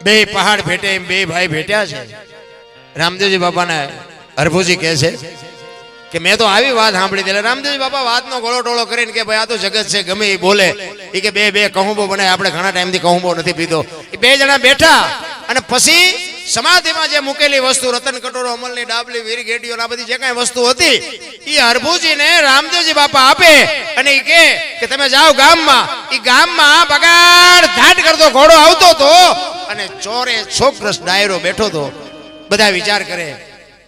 બે પહાડ ભેટે એમ બે ભાઈ ભેટ્યા છે. રામદેવજી બાપાને હરભુજી કહે છે કે મેં તો આવી વાત સાંભળી હતી. રામદેવજી બાપા વાતનો ગોળો ટોળો કરીને કે ભાઈ આ તો જગત છે, ગમે એ બોલે. એ કે બે કહુંબો બનાય, આપણે ઘણા ટાઈમથી કહુંબો નથી પીધો. એ બે જણા બેઠા અને પછી સમાધિમાં જે મૂકેલી વસ્તુ રતન કટોરો, અમલની ડાબલી, વીર ગેડીઓ, આ બધી જે કાંઈ વસ્તુ હતી એ હરભુજીને રામદેવજી બાપા આપે અને એ કે તમે જાઓ ગામમાં. એ ગામમાં બગાડ ધાટ કરતો ઘોડો આવતો હતો અને ચોરે છોકરસ ડાયરો બેઠો હતો. બધા વિચાર કરે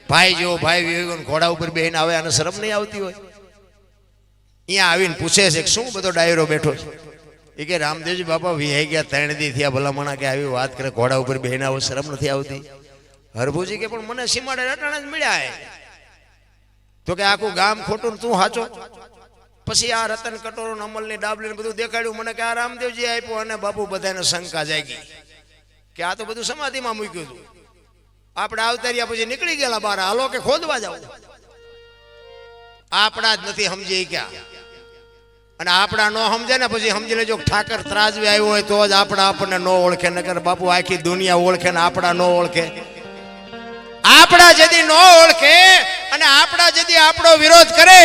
ભાઈ જેવો ભાઈ વિવેક ઘોડા ઉપર બેહીને આવે અને શરમ નહીં આવતી હોય. અહીંયા આવીને પૂછે છે કે શું બધો ડાયરો બેઠો છે. એ કે રામદેવજી બાપા વિહાઈ ગયા 3 દી થયા, ભલામણા કે આવી વાત કરે ઘોડા ઉપર બેહીને આવો, શરમ નથી આવતી. હરભુજી કે પણ મને સીમાડે રટાણા જ મળ્યા. તો કે આખું ગામ ખોટું, તું સાચો. પછી આ રતન કટોરો, અમલની ડાબલી બધું દેખાડ્યું મને કે આ રામદેવજી આપ્યો. અને બાપુ બધાને શંકા જાગી કે આ તો બધું સમાધિમાં મૂક્યું હતું. આપણે આવતા રહ્યા પછી નીકળી ગયેલા બહાર, હાલો કે ખોદવા જાવ. આપણા જ નથી સમજી ક્યાં. અને આપણા ન સમજે ને પછી સમજી લેજો ઠાકર ત્રાજવી આવ્યો હોય તો જ આપણા આપણને ન ઓળખે. નકર બાપુ આખી દુનિયા ઓળખે ને આપણા ન ઓળખે. આપણા જેથી ન ઓળખે અને આપણા જેથી આપણો વિરોધ કરે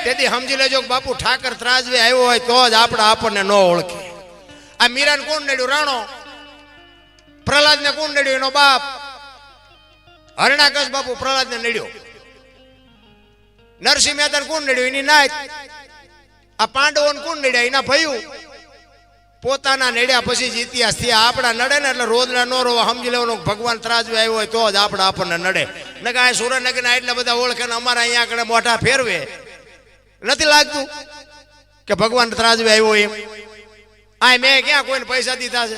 તેથી સમજી લેજો બાપુ ઠાકર ત્રાજવી આવ્યો હોય તો જ આપણા આપણને ન ઓળખે. આ મીરાને કોણ નડ્યું? રાણો. પ્રહલાદને કોણ નડ્યું? એનો બાપ. હરણાકશ બાપુ પ્રહલાદને નડ્યો. નરસિંહ મહેતાને કોણ નડ્યું? એની નાત. આ પાંડવોને કોણ નડ્યા? એના ભયું. પોતાના નડ્યા પછી જ ઇતિહાસ થયા. આપણા નડે ને એટલે રોજના નો રોવા સમજી લેવાનું ભગવાન ત્રાજવી આવ્યો હોય તો જ આપણા આપણને નડે. ને કાંઈ સુરેન્દ્રનગરના એટલા બધા ઓળખે ને અમારા અહીંયા આગળ મોઢા ફેરવે. નથી લાગતું કે ભગવાન ત્રાજવી આવ્યો એમ? આ મેં ક્યાં કોઈને પૈસા દીધા છે?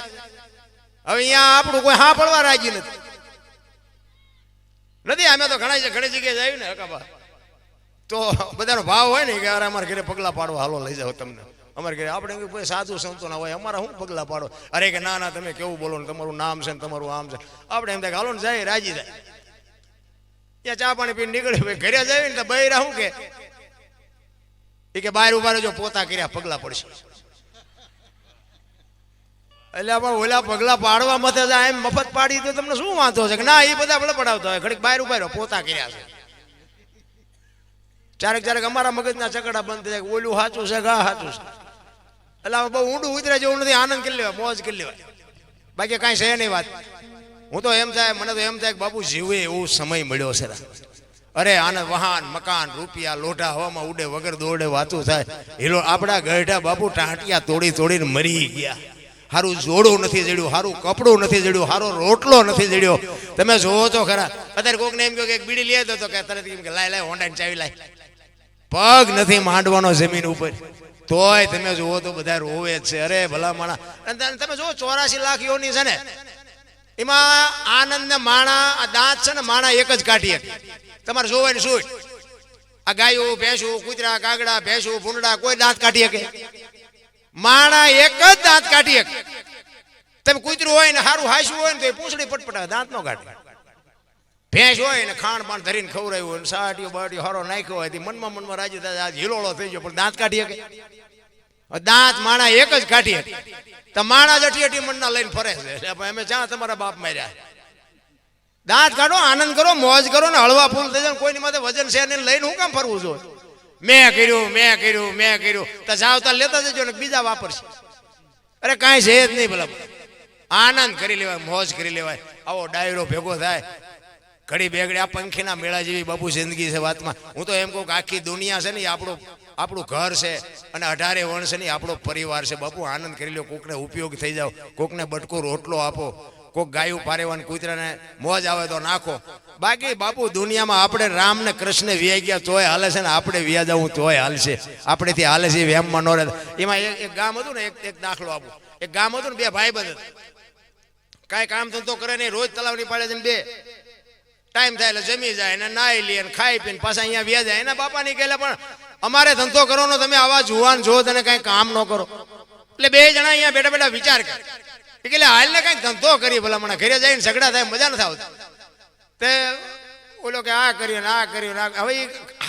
હવે અહીંયા આપણું કોઈ હા પડવા રાજી નથી. અમે તો ઘણી જગ્યાએ જાય ને હકાબા તો બધાનો ભાવ હોય ને કે અમારા ઘરે પગલા પાડો, હાલો લઈ જાઓ તમને અમારે ઘરે. આપણે સાધુ સંતો ના હોય, અમારા શું પગલા પાડો? અરે કે ના તમે કેવું બોલો ને, તમારું નામ છે ને તમારું આમ છે. આપણે એમ થાય હાલો ને જાય, રાજી થાય. ત્યાં ચા પાણી પીને નીકળે. ઘરે જાય ને તો બૈરા શું કે બહાર ઉભા રહેજો, પોતા કર્યા પગલા પડશે. એટલે આપણે ઓલા પગલા પાડવા મથે જાય એમ મફત પાડી તો તમને શું વાંધો છે? કે ના એ બધા ભલે પડાવતા હોય, ઘડીક બહાર ઉભા રહ્યો, પોતા કર્યા છે. ક્યારેક અમારા મગજના ચકડા બંધ થઈ જાય, ઓલું સાચું છે, ગા સાચું છે. એટલે બહુ ઊંડું ઉતરે જેવું નથી. આનંદ કરી લેવાય, મોજ કરી લેવાય, બાકી કાંઈ છે નહીં વાત. હું તો એમ થાય, મને તો એમ થાય કે બાપુ જીવે એવો સમય મળ્યો છે. અરે આનંદ, વાહન, મકાન, રૂપિયા, લોઢા હવામાં ઉડે, વગર દોડે વાતું થાય. હીરો આપણા ગઢા બાપુ ટાંટિયા તોડીને મરી ગયા. સારું જોડું નથી જડ્યું, સારું કપડું નથી જડ્યું, સારો રોટલો નથી જડ્યો. તમે જોવો તો ખરા. અત્યારે કોકને એમ કહ્યું કે એક બીડી લે તો કે તરત એમ કે લાય હોન્ડાની ચાવી લાય. પગ નથી માંડવાનો જમીન ઉપર, તોય તમે જુઓ તો બધા રોવે જ છે. અરે ભલા માણા. તમે જુઓ 84 લાખ યોની છે ને, એમાં આનંદ ને માણા, આ દાંત છે ને માણા એક જ કાઢી શકે. તમારે જોવાય ને શું? આ ગાયો, ભેંસું, કૂતરા, કાગડા, ભેંસું, ભૂંડા કોઈ દાંત કાઢી શકે? માણા એક જ દાંત કાઢી શકે. તમે કૂતરું હોય ને સારું હાસ્યું હોય ને તો એ પૂંછડી પટપટા દાંત નો કાઢે. ભેંસ હોય ને ખાણ પાણ ધરીને ખવડાવ્યું હોય ને સાટીઓ બાટીઓ હારો નાખ્યો હોય મનમાં રાજી થાય, આજ હિલોળો થઈ ગયો, પણ દાંત કાઢી શકે? દાંત માણા એક જ કાઢી શકે. તો માણા જ અઠી મણના લઈને ફરે છે. અમે જ્યાં તમારા બાપ માર્યા. દાંત કાઢો, આનંદ કરો, મોજ કરો ને હળવા ફૂલ થઈ જાય. કોઈની માથે વજન છે ને લઈને હું કામ ફરવું જોઈએ? મેં કર્યું તો જાવતા લેતા જજો ને બીજા વાપરશે. અરે કાંઈ છે જ નહીં. ભલા આનંદ કરી લેવાય, મોજ કરી લેવાય. આવો ડાયરો ભેગો થાય, ઘડી બેગડી આ પંખીના મેળા જેવી બાપુ જિંદગી છે વાતમાં. હું તો એમ કહું કે આખી દુનિયા છે ને એ આપણું ઘર છે અને 18 વણ છે ને આપણો પરિવાર છે. બાપુ આનંદ કરી લો, કોકને ઉપયોગ થઈ જાવ, કોકને બટકો રોટલો આપો, કોક ગાયું પારેવાને કૂતરાને મોજ આવે તો નાખો. બાકી બાપુ દુનિયામાં આપણે રામ ને કૃષ્ણ વ્યાઈ ગયા તોય હાલે છે ને આપણે વ્યા જવું તોય હાલશે. આપણેથી હાલે છે વેમમાં ન રહે. એમાં એક ગામ હતું ને, એક દાખલો આપું. એક ગામ હતું ને, બે ભાઈ બંધ, કાંઈ કામ ધંધો કરે નહીં, રોજ તલાવની પાડે છે ને બે ટાઈમ થાય એટલે જમી જાય ને નાઈ લે ને ખાઈ પીને પાછા અહીંયા વ્યા જાય. એના બાપા ની કહેલા પણ અમારે ધંધો કરવાનો, તમે આવા જુવાન જો તને કઈ કામ ન કરો. એટલે બે જણા અહીંયા બેઠા બેઠા વિચાર કરે એટલે હાલ ને કઈક ધંધો કરી. ભલા મને ઘરે જઈને ઝઘડા થાય, મજા નથી આવતી. તે ઓલો કે આ કર્યું ને આ કર્યું ને હવે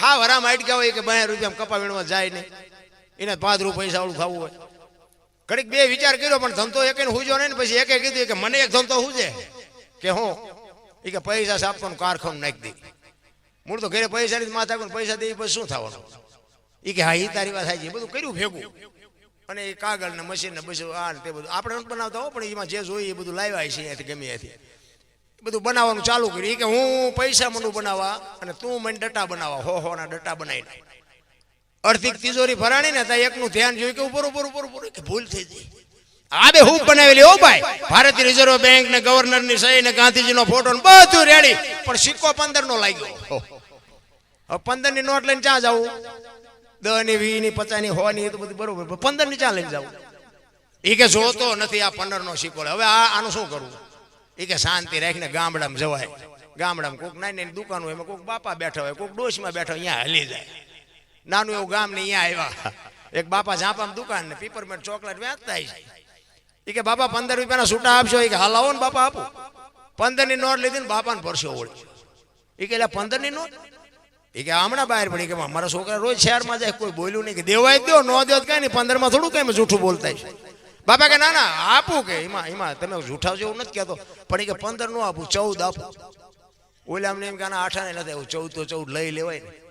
હા વરામ આઈટ ગયા હોય કે 12 રૂપિયા કપા વીણવા જાય નહીં, એને 5 રૂપિયા પૈસા વાળું ખાવું હોય. ઘડીક બે વિચાર કર્યો પણ ધંધો એક હુજો નહીં ને પછી એકે કીધું કે મને એક ધંધો હુજે કે હું એ કે પૈસા આપવાનું કારખાનું નાખી દે. મૂળ તો ઘરે પૈસા ની માથા કોણ પૈસા દે પછી શું થવાનું એ કે હા એ તારી વાત થાય છે. બધું કર્યું ભેગું અને એ કાગળ ને મશીન ને બધું આ તે બધું આપણે નથી બનાવતા હો પણ એમાં જે જોઈએ એ બધું લાવ્યા છે અહીંયાથી ગમે ત્યાંથી બધું બનાવવાનું ચાલુ કર્યું કે હું પૈસા મને બનાવવા અને તું મને ડટા બનાવવા હો ના ડટા બનાવીને આર્થિક તિજોરી ભરાણી ને ત્યાં એકનું ધ્યાન જોયું કે ઉપર કે ભૂલ થઈ ગઈ. આ બે હું બનાવેલી હો ભાઈ ભારતીય રિઝર્વ બેંક ને ગવર્નર ની સહી ને ગાંધીજી નો ફોટો બધું રેડી પણ સિક્કો 15 નો લાગ્યો. હવે 15 ની નોટ લઈને ક્યાં જવું 10 ની 20 ની 50 ની 100 ની એ તો બધું બરોબર 15 ની ક્યાં લઈને જવું એ કે જોતો નથી આ 15 નો સિક્કો. હવે આનું શું કરવું એ કે શાંતિ રાખીને ગામડામાં જવાય. ગામડામાં કોઈક નાની દુકાનો એમાં કોઈક બાપા બેઠા હોય કોઈક ડોશમાં બેઠા અહીંયા હલી જાય. નાનું એવું ગામ ને અહીંયા આવ્યા એક બાપા ઝાંપામાં દુકાન ને પીપરમેન્ટ ચોકલેટ વેચતા એ કે બાપા 15 રૂપિયાના છૂટા આપશો એ કે હાલ આવો ને બાપા આપો. 15 ની નોટ લીધી ને બાપાને પરસો ઓળી એ કે 15 ની નોટ એ કે હમણાં બહાર પડી કે મારા છોકરા રોજ શહેરમાં જાય કોઈ બોલ્યું નહીં કે દેવાય દો ન દો કઈ નહીં 15 માં થોડું કઈ જૂઠું બોલતા છે. બાપા કે ના આપું કે એમાં તમે જૂઠા જેવું નથી કહેતો પણ એ કે 15 નો આપું 14 આપું. ઓલા અમને એમ કે 8 નથી 14 તો 14 લઈ લેવાય ને